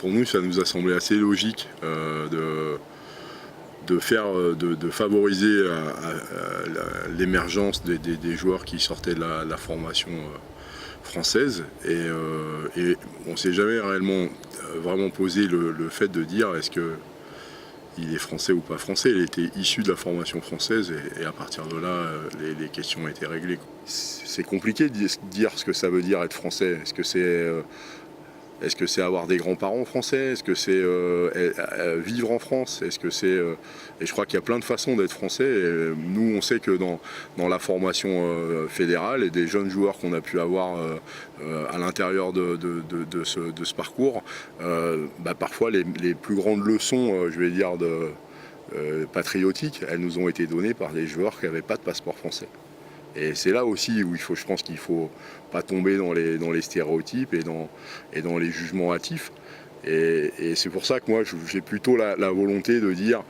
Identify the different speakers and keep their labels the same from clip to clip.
Speaker 1: pour nous, ça nous a semblé assez logique de favoriser l'émergence des joueurs qui sortaient de la formation française. Et on ne s'est jamais réellement vraiment posé le fait de dire est-ce qu'il est français ou pas français. Il était issu de la formation française et à partir de là, les questions étaient réglées. C'est compliqué de dire ce que ça veut dire être français. Est-ce que c'est avoir des grands-parents français? Est-ce que c'est vivre en France? Est-ce que c'est et je crois qu'il y a plein de façons d'être français. Et nous, on sait que dans la formation fédérale et des jeunes joueurs qu'on a pu avoir à l'intérieur de ce parcours, parfois les plus grandes leçons, je vais dire, patriotiques, elles nous ont été données par des joueurs qui n'avaient pas de passeport français. Et c'est là aussi où je pense qu'il ne faut pas tomber dans les stéréotypes et dans les jugements hâtifs. Et c'est pour ça que moi j'ai plutôt la volonté de dire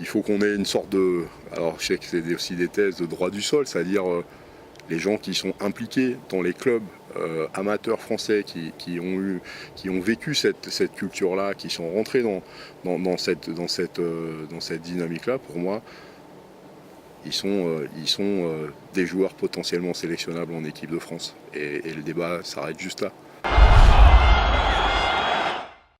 Speaker 1: il faut qu'on ait une sorte de... Alors je sais que c'est aussi des thèses de droit du sol, c'est-à-dire les gens qui sont impliqués dans les clubs amateurs français, qui ont vécu cette culture-là, qui sont rentrés dans cette dynamique-là, pour moi, ils sont des joueurs potentiellement sélectionnables en équipe de France. Et le débat s'arrête juste là.